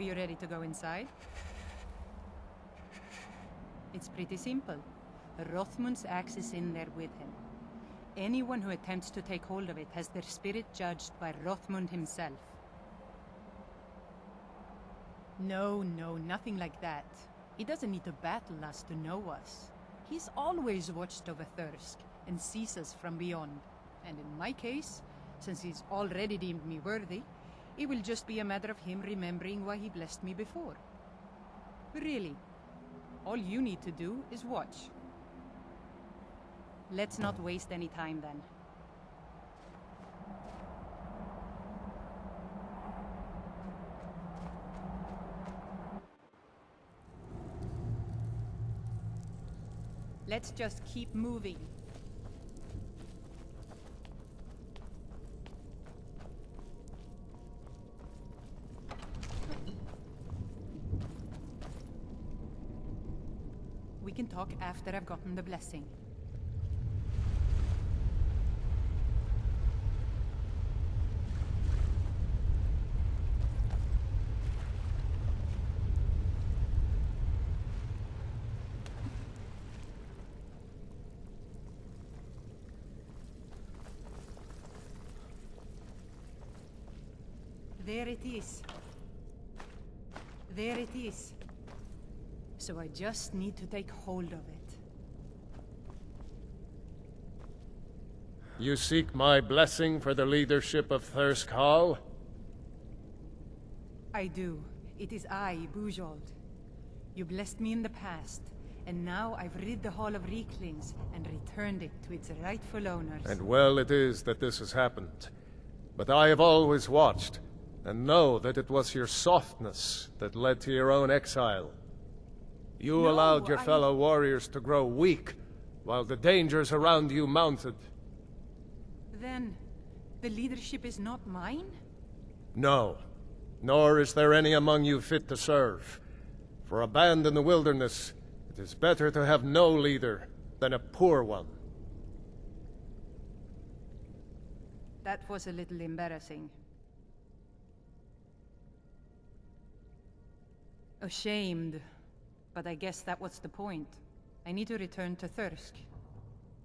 you ready to go inside? It's pretty simple. Rothmund's axe is in there with him. Anyone who attempts to take hold of it has their spirit judged by Rothmund himself. No, nothing like that. He doesn't need to battle us to know us. He's always watched over Thirsk and sees us from beyond. And in my case, since he's already deemed me worthy, it will just be a matter of him remembering why he blessed me before. Really, all you need to do is watch. Let's not waste any time then. Let's just keep moving. We can talk after I've gotten the blessing. There it is. There it is. So I just need to take hold of it. You seek my blessing for the leadership of Thirsk Hall? I do. It is I, Bujold. You blessed me in the past, and now I've rid the Hall of Reeklings and returned it to its rightful owners. And well it is that this has happened. But I have always watched, and know that it was your softness that led to your own exile. You allowed your fellow warriors to grow weak, while the dangers around you mounted. Then, the leadership is not mine? No, nor is there any among you fit to serve. For a band in the wilderness, it is better to have no leader than a poor one. That was a little embarrassing. Ashamed. But I guess that was the point. I need to return to Thirsk.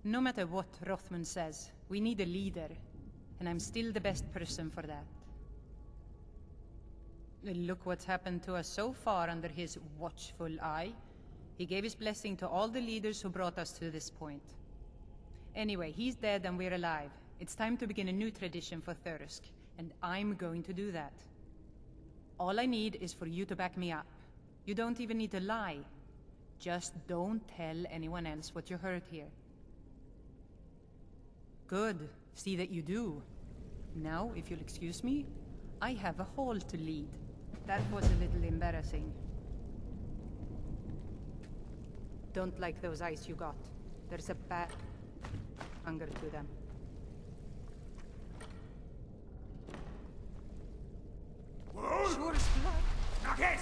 No matter what Rothmund says, we need a leader. And I'm still the best person for that. Look what's happened to us so far under his watchful eye. He gave his blessing to all the leaders who brought us to this point. Anyway, he's dead and we're alive. It's time to begin a new tradition for Thirsk, and I'm going to do that. All I need is for you to back me up. You don't even need to lie. Just don't tell anyone else what you heard here. Good. See that you do. Now, if you'll excuse me, I have a hall to lead. That was a little embarrassing. Don't like those eyes you got. There's a bad hunger to them. Sure as blood. Yes!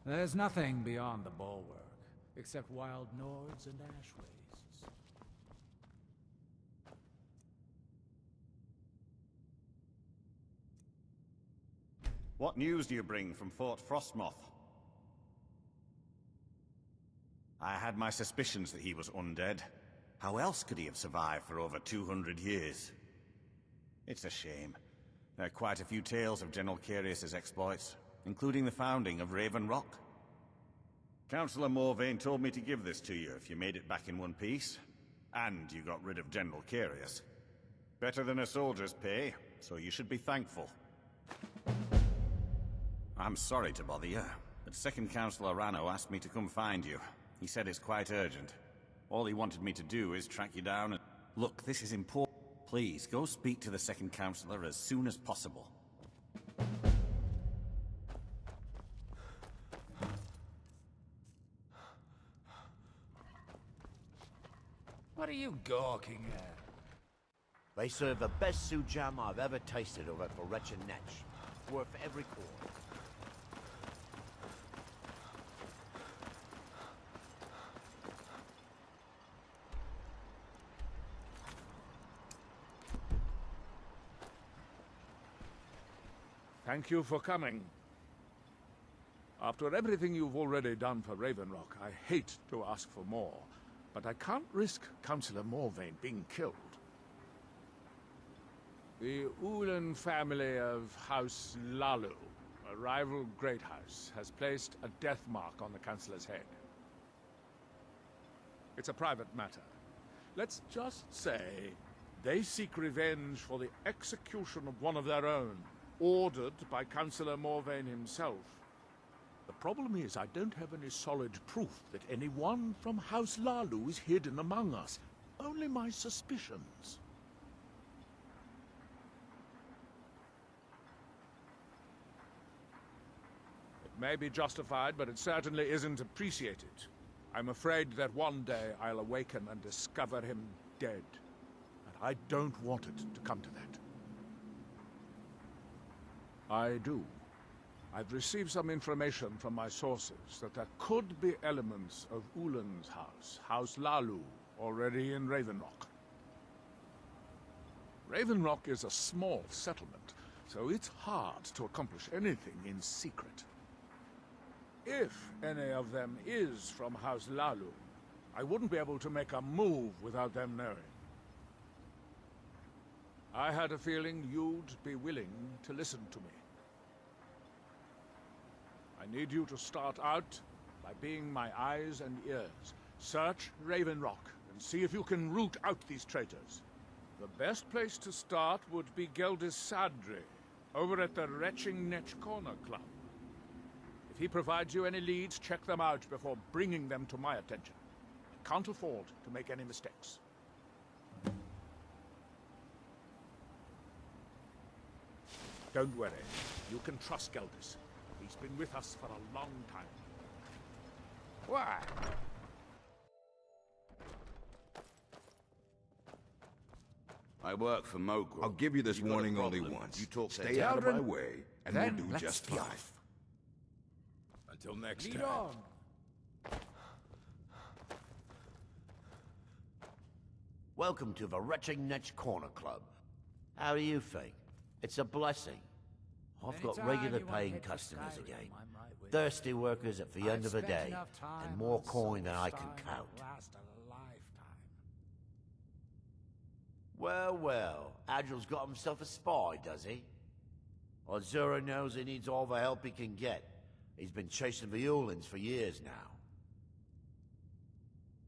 There's nothing beyond the bulwark, except wild nords and ash wastes. What news do you bring from Fort Frostmoth? I had my suspicions that he was undead. How else could he have survived for over 200 years? It's a shame. There are quite a few tales of General Carius's exploits, including the founding of Raven Rock. Councillor Morvain told me to give this to you if you made it back in one piece, and you got rid of General Carius. Better than a soldier's pay, so you should be thankful. I'm sorry to bother you, but Second Councillor Rano asked me to come find you. He said it's quite urgent. All he wanted me to do is track you down and... Look, this is important. Please, go speak to the Second Councillor as soon as possible. What are you gawking at? They serve the best sujam I've ever tasted over for Wretched Netch. Worth every quarter. Thank you for coming. After everything you've already done for Raven Rock, I hate to ask for more, but I can't risk Councillor Morvain being killed. The Ulan family of House Lalu, a rival great house, has placed a death mark on the Councillor's head. It's a private matter. Let's just say they seek revenge for the execution of one of their own, ordered by Councillor Morvain himself. The problem is I don't have any solid proof that anyone from House Lalu is hidden among us. Only my suspicions. It may be justified, but it certainly isn't appreciated. I'm afraid that one day I'll awaken and discover him dead. And I don't want it to come to that. I do. I've received some information from my sources that there could be elements of Ulan's house, House Lalu, already in Raven Rock. Raven Rock is a small settlement, so it's hard to accomplish anything in secret. If any of them is from House Lalu, I wouldn't be able to make a move without them knowing. I had a feeling you'd be willing to listen to me. I need you to start out by being my eyes and ears. Search Raven Rock and see if you can root out these traitors. The best place to start would be Geldis Sadri, over at the Retching Netch Corner Club. If he provides you any leads, check them out before bringing them to my attention. I can't afford to make any mistakes. Don't worry. You can trust Geldis. He's been with us for a long time. Why? I work for Mogul. I'll give you this You got a warning only problem, once. You talk Stay sense. out of my Children, way, and then we'll do let's just be fine. off. Until next Lead time. on. Welcome to the Retching Netch Corner Club. How do you think? It's a blessing. I've got Anytime regular you wanna paying hit the customers Skyrim, again. I'm right with you. Thirsty workers at the end of the I've day, spent enough time and more on coin than I can Silverstein to count. last a lifetime. Well, well, Adril's got himself a spy, does he? Azura knows he needs all the help he can get. He's been chasing the Ulans for years now.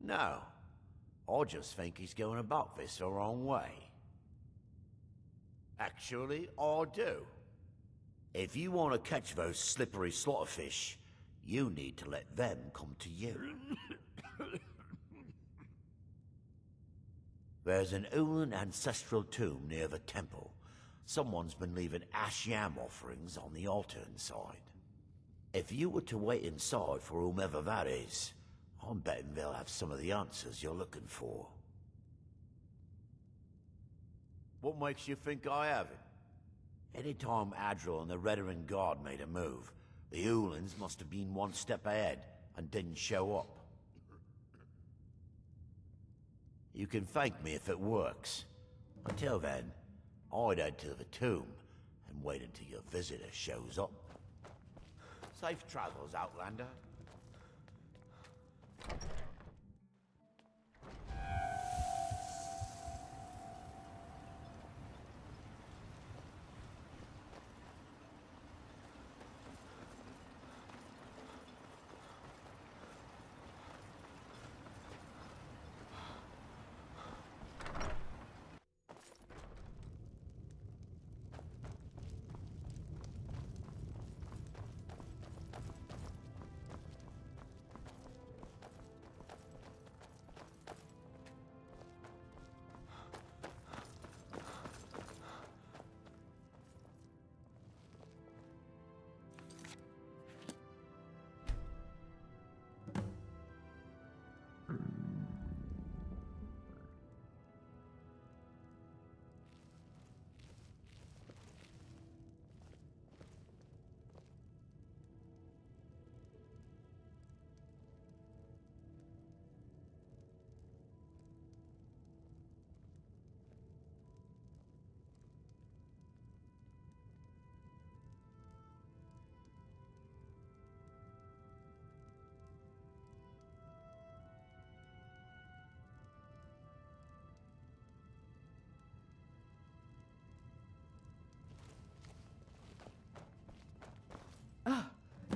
No, I just think he's going about this the wrong way. Actually, I do. If you want to catch those slippery slaughterfish, you need to let them come to you. There's an Ulan ancestral tomb near the temple. Someone's been leaving ash yam offerings on the altar inside. If you were to wait inside for whomever that is, I'm betting they'll have some of the answers you're looking for. What makes you think I haven't? Anytime Adril and the Redoran Guard made a move, The Ulans must have been one step ahead and didn't show up. You can thank me if it works. Until then, I'd head to the tomb and wait until your visitor shows up. Safe travels, Outlander.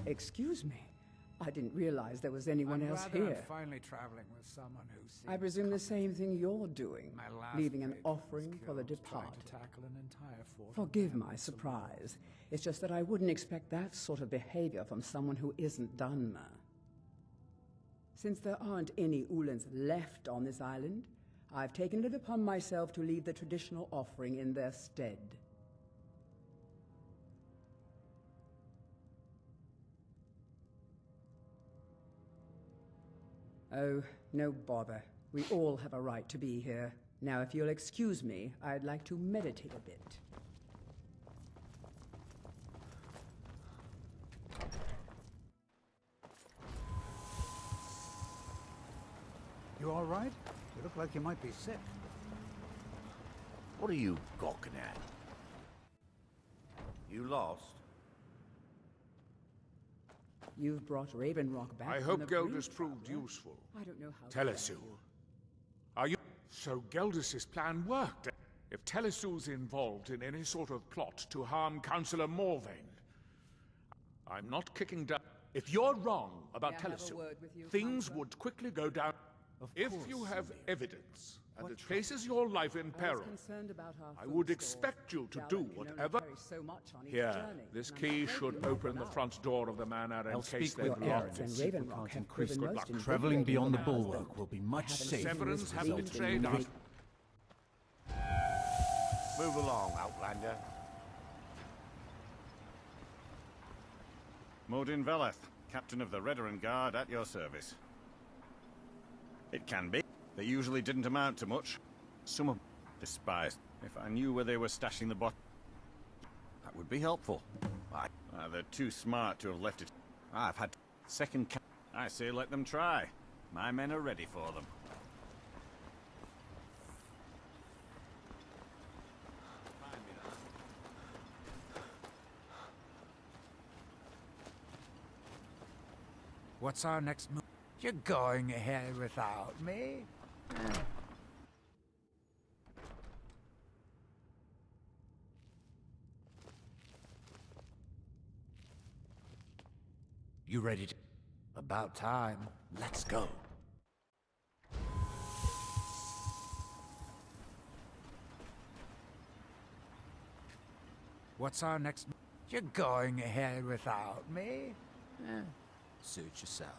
Excuse me. I didn't realize there was anyone I'm else glad that here. I'm finally traveling with someone who seems I presume the same thing you're doing, My last leaving an mate was offering for the killed trying departed. to tackle an entire fort. Forgive my surprise. It's just that I wouldn't expect that sort of behavior from someone who isn't Dunmer. Since there aren't any Ulans left on this island, I've taken it upon myself to leave the traditional offering in their stead. Oh, no bother. We all have a right to be here. Now, if you'll excuse me, I'd like to meditate a bit. You all right? You look like you might be sick. What are you gawking at? You lost? You've brought Raven Rock back I from hope the Geldus brink, proved traveler. useful. I don't know how to Telesu. thank you. Are you... So Geldus's plan worked. If Telesu's involved in any sort of plot to harm Councillor Morvain, I'm not kicking down... If you're wrong about May I have a Telesu, word with you, things Councillor? would quickly go down. If course, you have Sindir. evidence, and What it places your life in I was peril, concerned about our I food would stores. expect you to Gallon do can only whatever... carry so much on each Here, journey, this and I'm key afraid should you won't open run the out. front door of the manor in I'll case speak they've with Your Aaron locked efforts it. in see if we Raven Rock can't have increase proven the most luck. invigorating Traveling beyond the for my bulwark husband. will be I much haven't safer. seen Severance this has dream betrayed in us. weeks. Move along, Outlander. Modin Veleth, Captain of the Redoran Guard at your service. It can be. They usually didn't amount to much. Some of them despised. If I knew where they were stashing the bot, that would be helpful. They're too smart to have left it. I've had second ca- I say let them try. My men are ready for them. What's our next move? You're going ahead without me? You ready to... About time. Let's go. What's our next... You're going ahead without me? Suit yourself.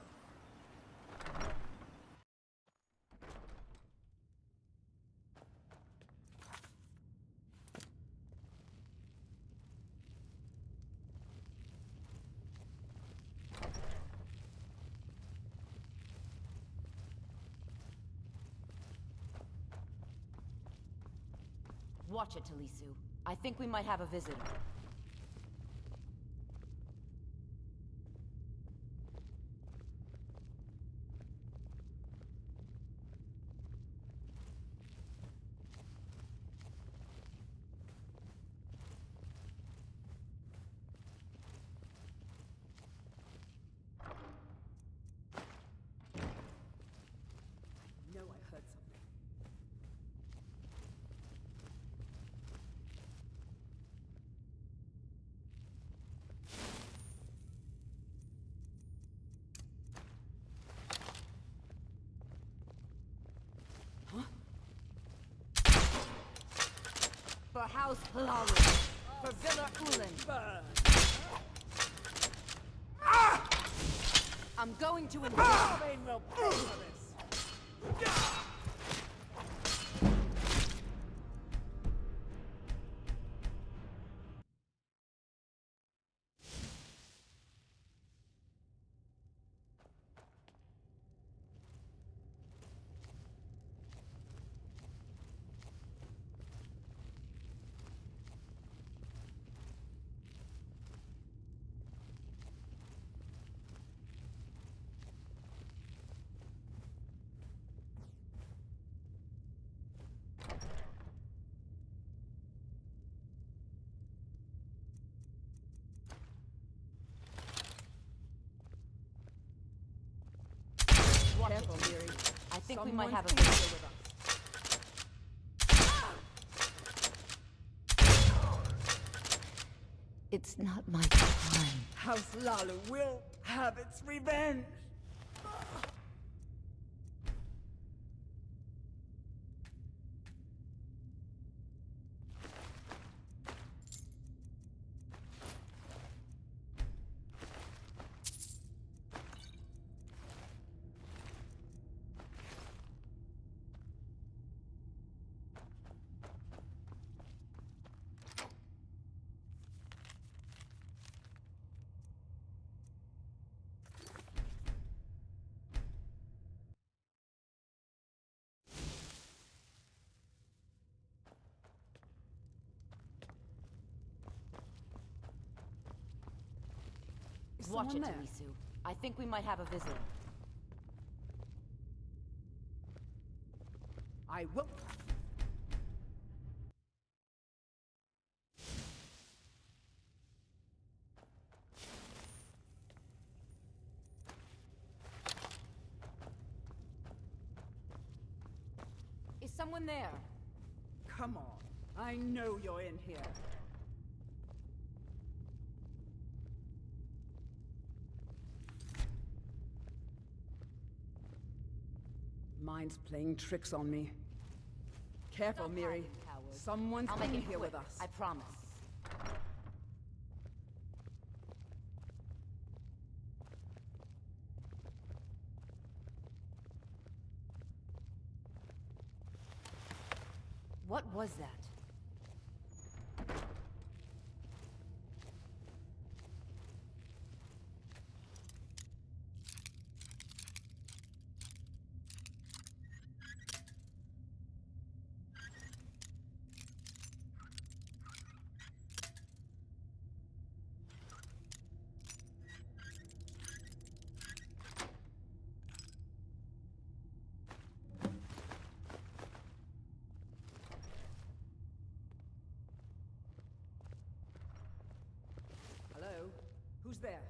Watch it, Talisu. I think we might have a visitor. For House Laru. For Villa Ulen. I'm going to invade. Spain will pay for this! Careful, Miri. I think we might Someone's have a in visitor. here with us. It's not my time. House Lalu will have its revenge! Is Watch it, someone there? Tamisu. I think we might have a visitor. I will... Is someone there? Come on. I know you're in here. Mine's playing tricks on me. Careful, Stop Miri. hiding, coward. Someone's I'll make in it here quick, with us. I promise. What was that? Hello? Who's there?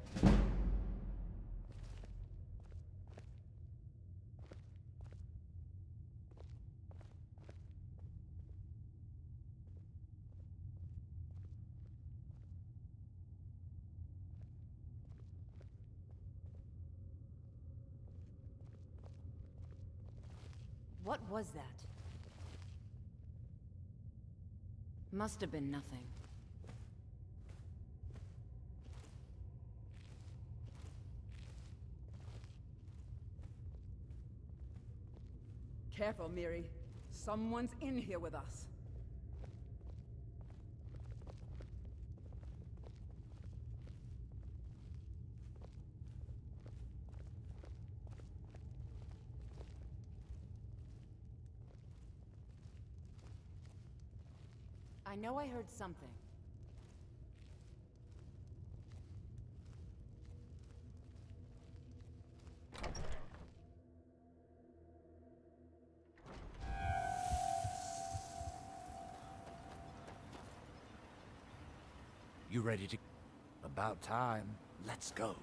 What was that? Must have been nothing. Careful, Miri. Someone's in here with us. I know I heard something. You ready to... About time. Let's go.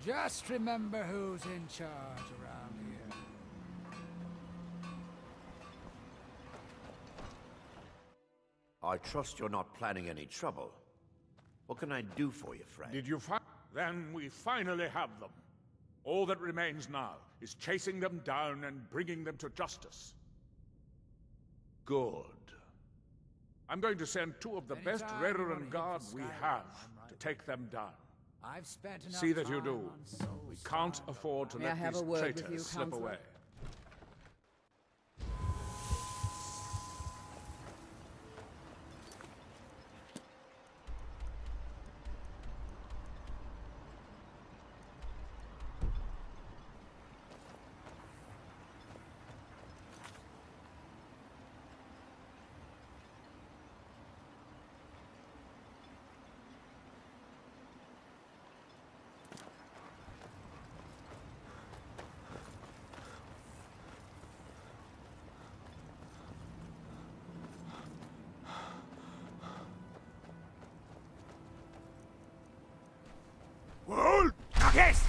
Just remember who's in charge around here. I trust you're not planning any trouble. What can I do for you, friend? Did you find... Then we finally have them. All that remains now is chasing them down and bringing them to justice. Good. I'm going to send two of the best Anytime you wanna Redoran hit guards for we Skyrim, have I'm right to take them down. I've spent enough See that you time do. on Soul We can't Star. afford to May I let have these a word with traitors you, slip Counselor? away. Wohl! Yes!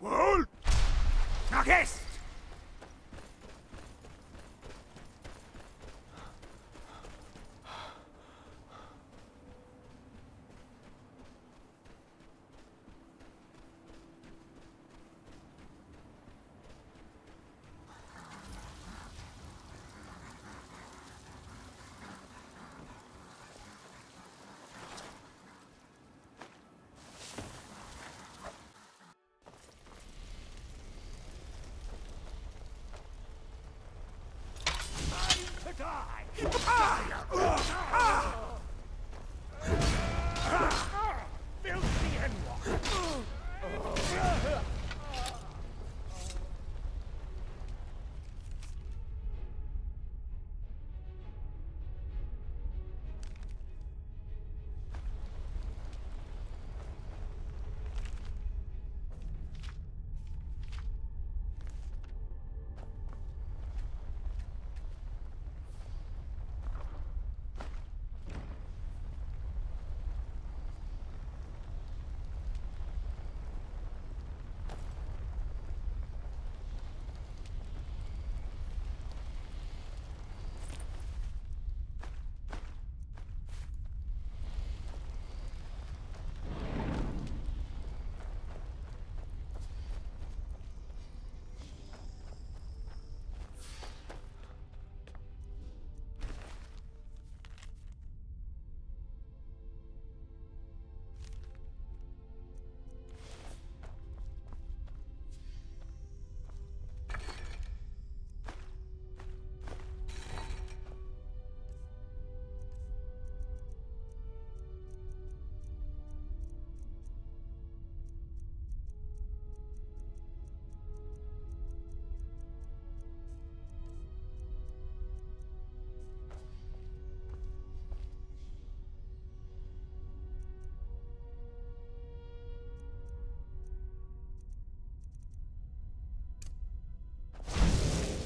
Wohl! Yes!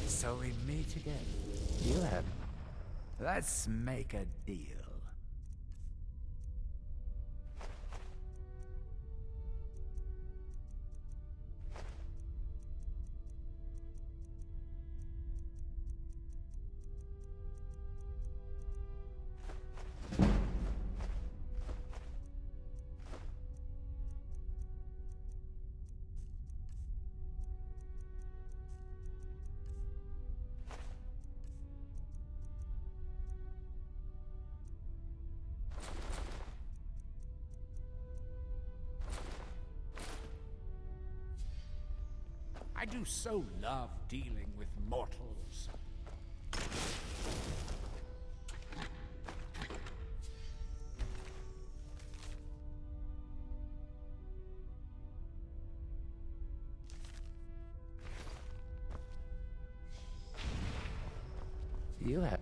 So we meet again. You have. Let's make a deal. I do so love dealing with mortals. You have...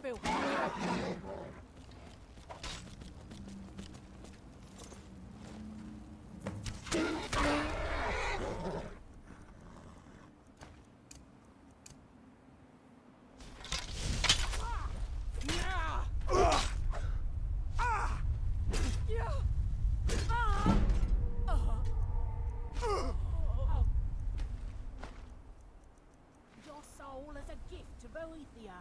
Bill. Your soul is a gift to Boethia.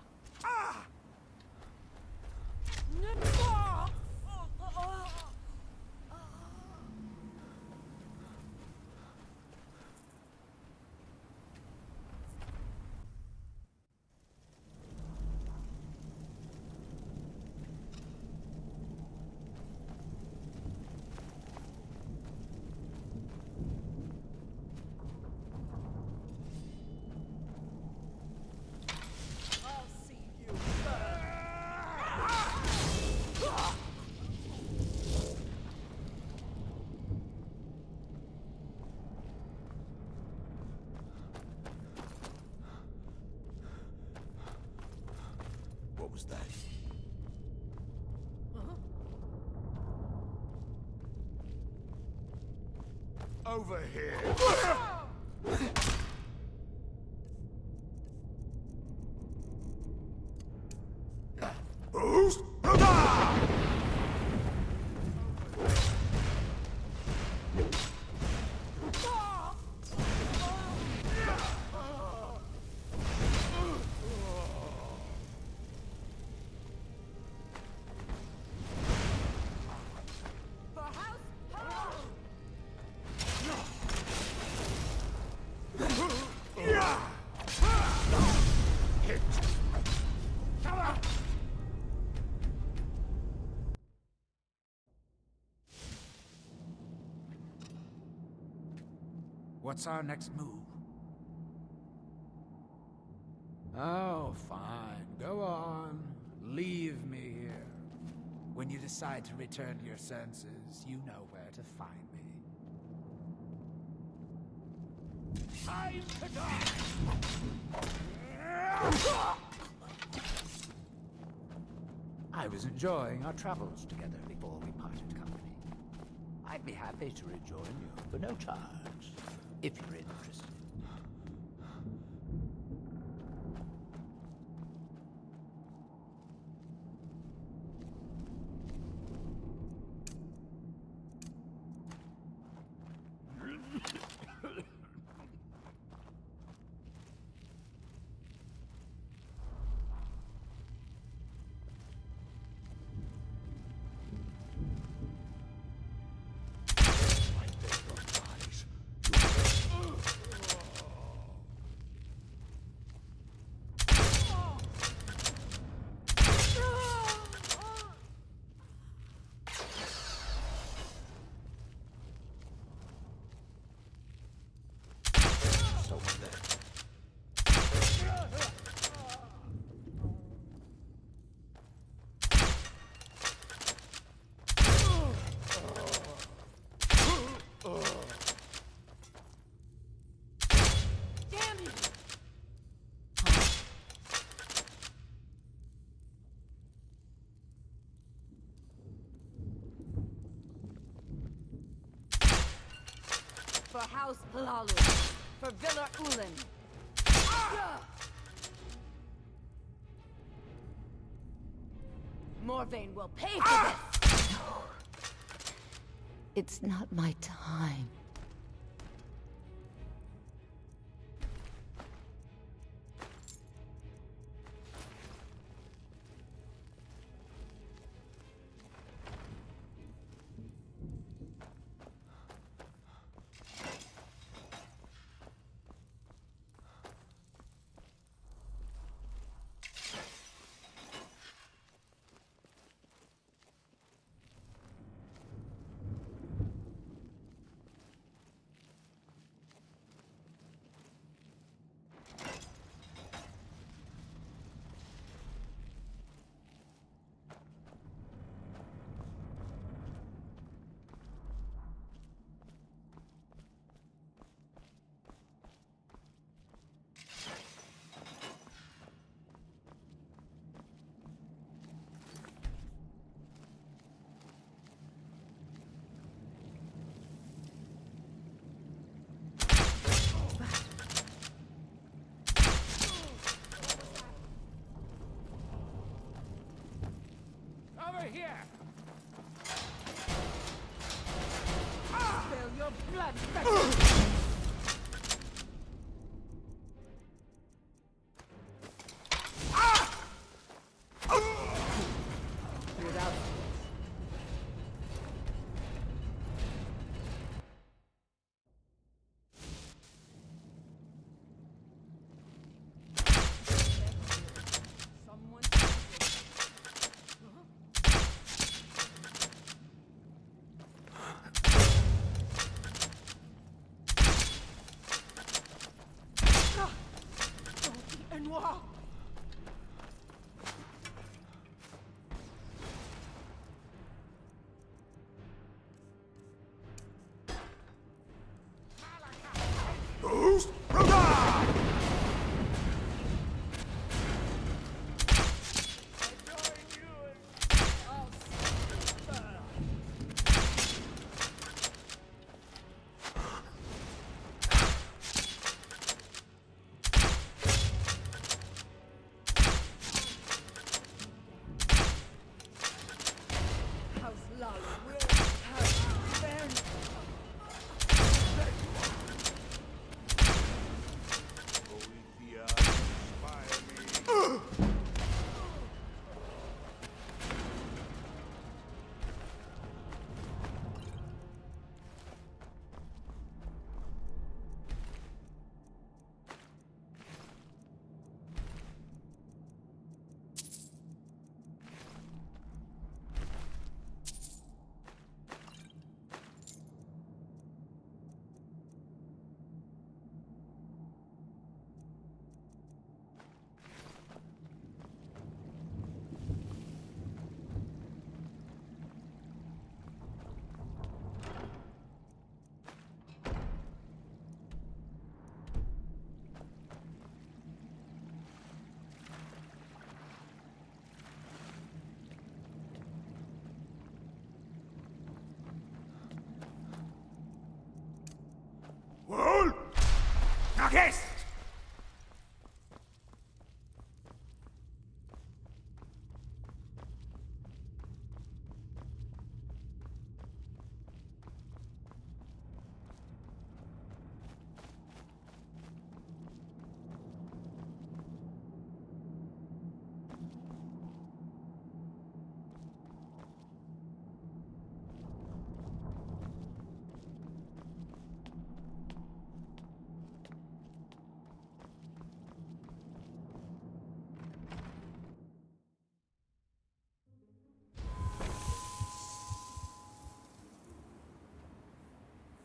What was that? Over here! What's our next move? Oh, fine. Go on. Leave me here. When you decide to return to your senses, you know where to find me. Time to die! I was enjoying our travels together before we parted company. I'd be happy to rejoin you for no charge, if you're interested. For House Hlalu. For Villa Ulen. Morvain will pay for this! No. It's not my time. Here! Spill your blood, Without Takis!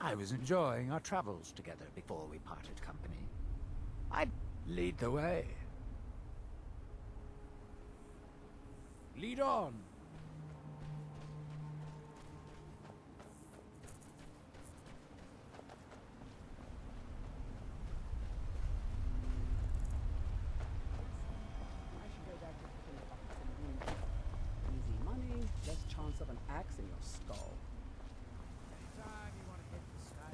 I was enjoying our travels together before we parted company. I'd lead the way. Lead on. I should go back to picking up some wood. Easy money, less chance of an axe in your skull.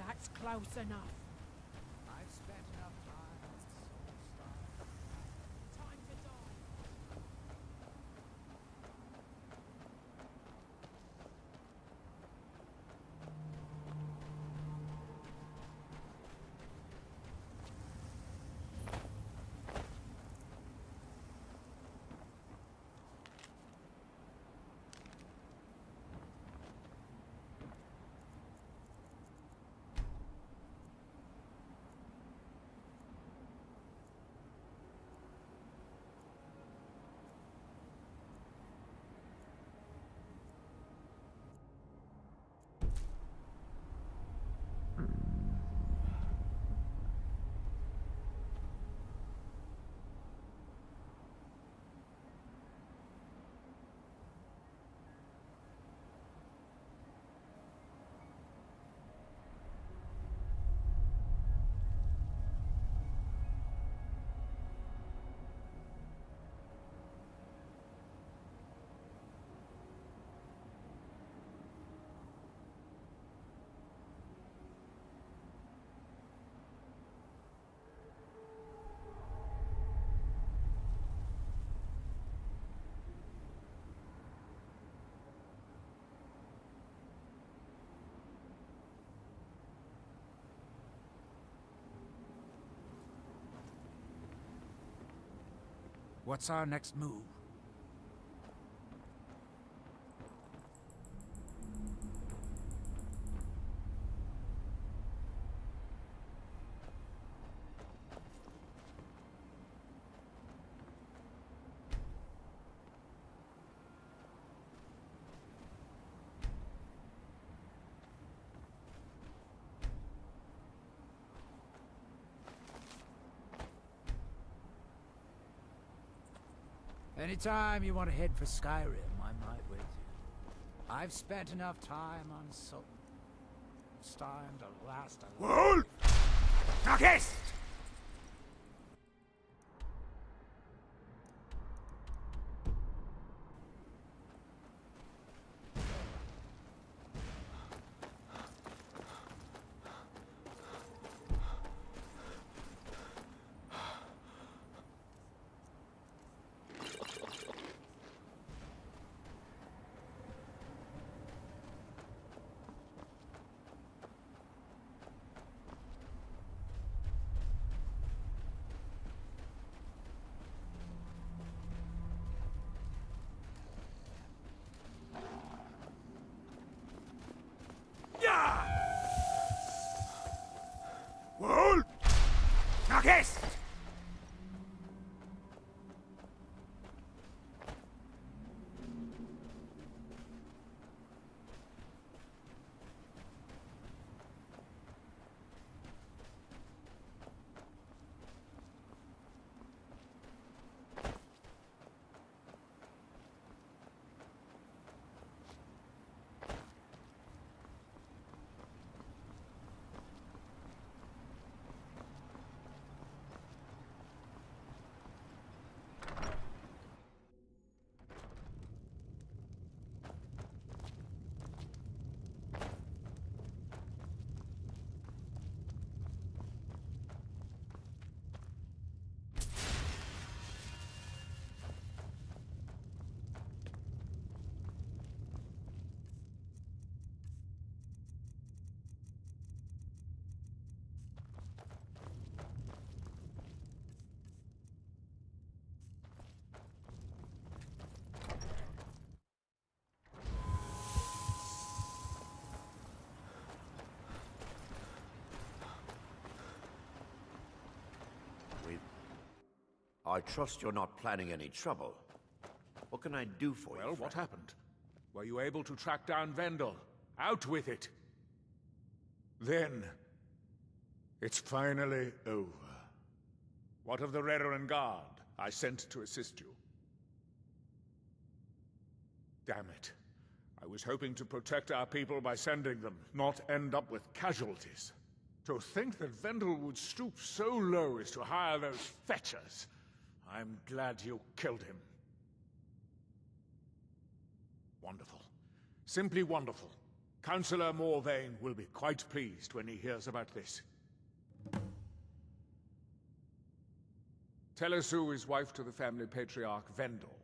That's close enough. I've spent enough time on Time to die. What's our next move? Anytime you want to head for Skyrim, I might with you. I've spent enough time on Sultan. It's time to last a Hold! Takis! Hold! Takis! I trust you're not planning any trouble. What can I do for you, Well, what friend? happened? Were you able to track down Vendel? Out with it! Then, it's finally over. What of the Redoran Guard I sent to assist you? Damn it. I was hoping to protect our people by sending them, not end up with casualties. To think that Vendel would stoop so low as to hire those fetchers. I'm glad you killed him. Wonderful. Simply wonderful. Councillor Morvain will be quite pleased when he hears about this. Telesu is wife to the family patriarch Vendel.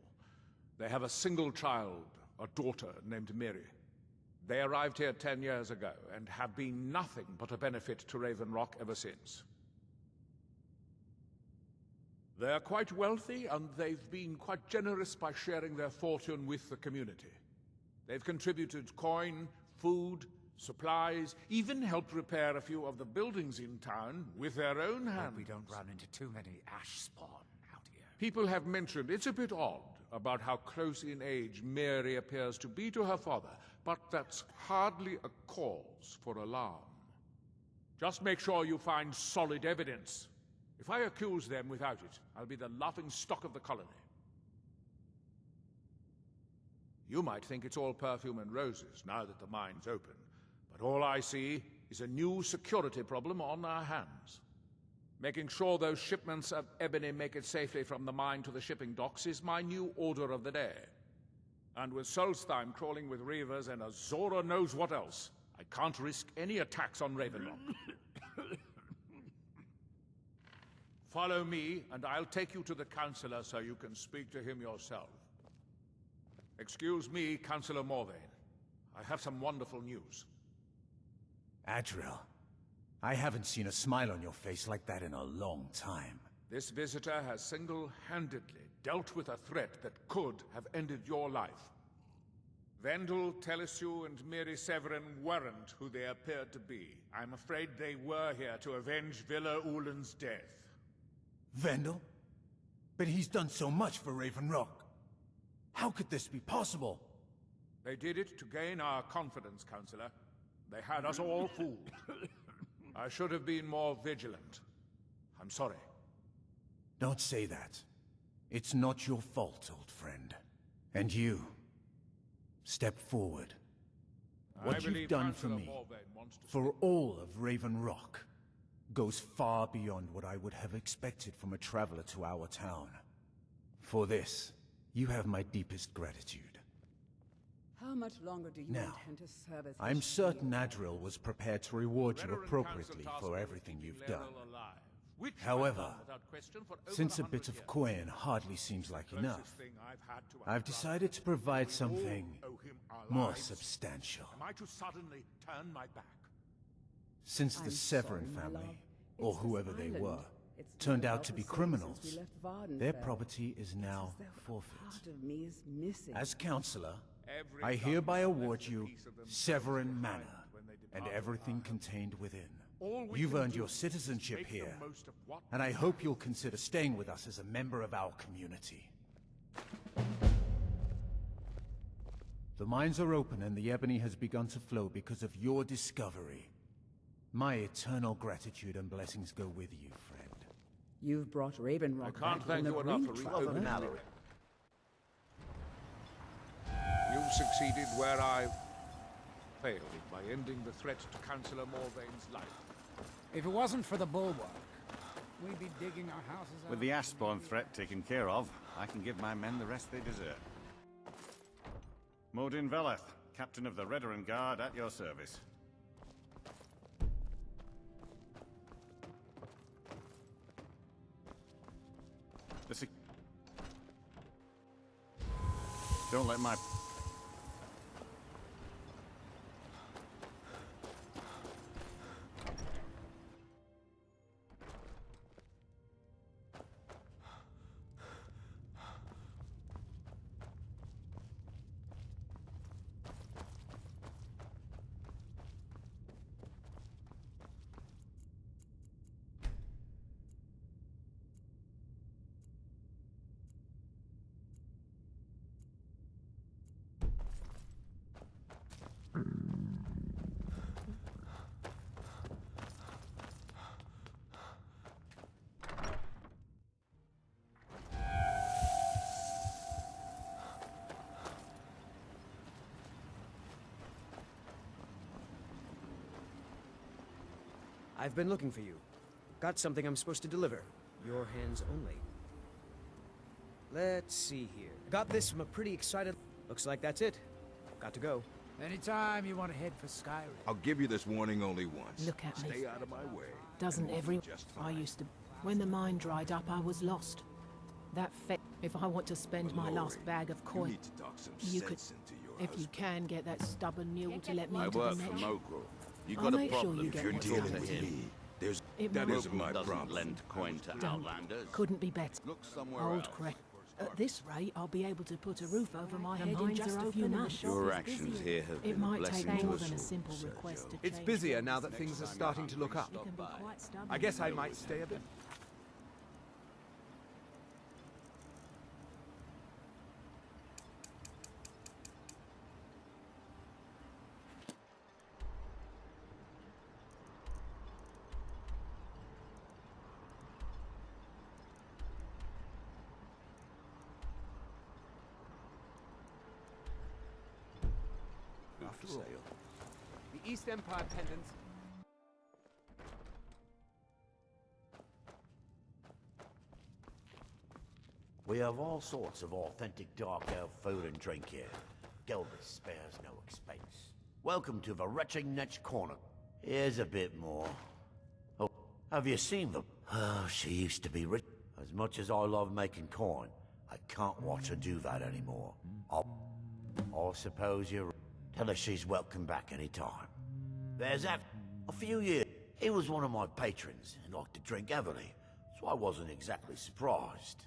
They have a single child, a daughter named Miri. They arrived here 10 years ago and have been nothing but a benefit to Raven Rock ever since. They're quite wealthy, and they've been quite generous by sharing their fortune with the community. They've contributed coin, food, supplies, even helped repair a few of the buildings in town with their own hands. Hope we don't run into too many ash spawn out here. People have mentioned it's a bit odd about how close in age Mary appears to be to her father, but that's hardly a cause for alarm. Just make sure you find solid evidence. If I accuse them without it, I'll be the laughing stock of the colony. You might think it's all perfume and roses now that the mine's open, but all I see is a new security problem on our hands. Making sure those shipments of ebony make it safely from the mine to the shipping docks is my new order of the day. And with Solstheim crawling with reavers and Azora knows what else, I can't risk any attacks on Ravenlock. Follow me, and I'll take you to the Councillor so you can speak to him yourself. Excuse me, Councillor Morvain. I have some wonderful news. Adriel, I haven't seen a smile on your face like that in a long time. This visitor has single-handedly dealt with a threat that could have ended your life. Vendel, Telesu, and Miri Severin weren't who they appeared to be. I'm afraid they were here to avenge Villa Ulen's death. Vendel? But he's done so much for Raven Rock. How could this be possible? They did it to gain our confidence, Councillor. They had us all fooled. I should have been more vigilant. I'm sorry. Don't say that. It's not your fault, old friend. And you, step forward. What you've done for me, for all of Raven Rock, goes far beyond what I would have expected from a traveler to our town. For this, you have my deepest gratitude. How much longer do you Now, intend to serve as I'm his certain shield? Adriel was prepared to reward you appropriately for everything you've done. However, since a bit of coin hardly seems like enough, I've decided to provide something more substantial. Am I to suddenly turn my back? Since the I'm Severin sorry, my family, love. or It's whoever this they island. were, It's turned been out about to the be same criminals, since we left Vardenfell. their property is It's now as though a forfeit. part of me is missing. As counselor, Every I hereby government award left a you piece of themselves Severin behind Manor when they and departed everything our contained within. All we You've can earned do your is citizenship make the here, most of what and I we hope have. you'll consider staying with us as a member of our community. The mines are open and the ebony has begun to flow because of your discovery. My eternal gratitude and blessings go with you, friend. You've brought Raven Rock I can't back thank from you the enough brink, for traveler. reopening Mallory. You've succeeded where I failed by ending the threat to Councillor Morvain's life. If it wasn't for the bulwark, we'd be digging our houses out. With the Ashspawn threat taken care of, I can give my men the rest they deserve. Modin Veleth, Captain of the Redoran Guard, at your service. Don't let my... I've been looking for you. Got something I'm supposed to deliver. Your hands only. Let's see here. Got this from a pretty excited... Looks like that's it. Got to go. Anytime you want to head for Skyrim. I'll give you this warning only once. Look at me. Stay out of my way. Doesn't every... I used to... When the mine dried up, I was lost. That if I want to spend my last bag of coin, you could... If you can get that stubborn mule to let me into the next... You got a problem if you're dealing with me. That isn't my problem. Lend coin to outlanders. Couldn't be better. Look somewhere Old else. crap. At this rate, I'll be able to put a roof over my head in just a few months. Your actions here have been It might a blessing take to more us than a all. simple request to It's change busier things. now that things are starting to look up. You can be quite stubborn. I guess I might stay a bit. For sale. The East Empire pendants. We have all sorts of authentic dark elf food and drink here. Gilbert spares no expense. Welcome to the Retching Netch Corner. Here's a bit more. Oh, have you seen them? Oh, she used to be rich. As much as I love making coin, I can't watch her do that anymore. I suppose you're... Tell her she's welcome back any time. There's that. A few years, he was one of my patrons and liked to drink heavily, so I wasn't exactly surprised.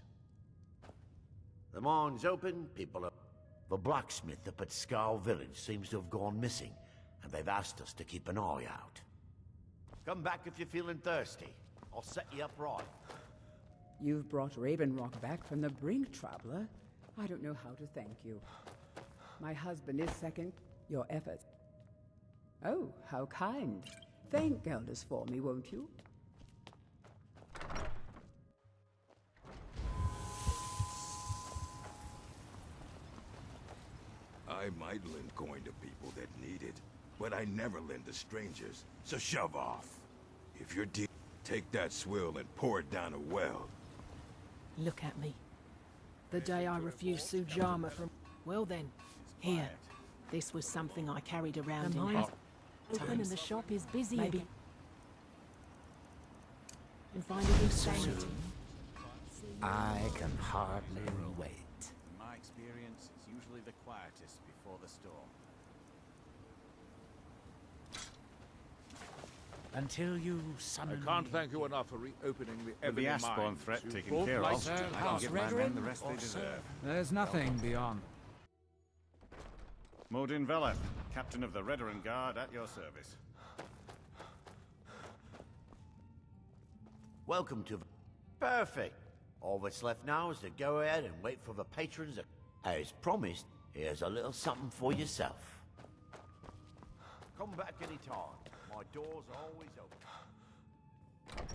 The mine's open, people are... The blacksmith up at Skull Village seems to have gone missing, and they've asked us to keep an eye out. Come back if you're feeling thirsty. I'll set you up right. You've brought Raven Rock back from the brink, traveler. I don't know how to thank you. My husband is second your efforts. Oh, how kind. Thank Gelders for me, won't you? I might lend coin to people that need it, but I never lend to strangers, so shove off. If you're deep, take that swill and pour it down a well. Look at me. The day I refused Sujama from... Well then, here. This was something I carried around in hand. Open and the shop is busy. Maybe. And find a new sanity. I can hardly wait. In my experience, it's usually the quietest before the storm. Until you summon I can't me. thank you enough for reopening the With the Ebony Ashbourne mines. threat You've taken brought care light of, to I the can house. give my men the rest they deserve. There's nothing beyond. Modin Veleth, captain of the Redoran Guard, at your service. Welcome to... Perfect. All that's left now is to go ahead and wait for the patrons. As promised, here's a little something for yourself. Come back any time. My doors are always open.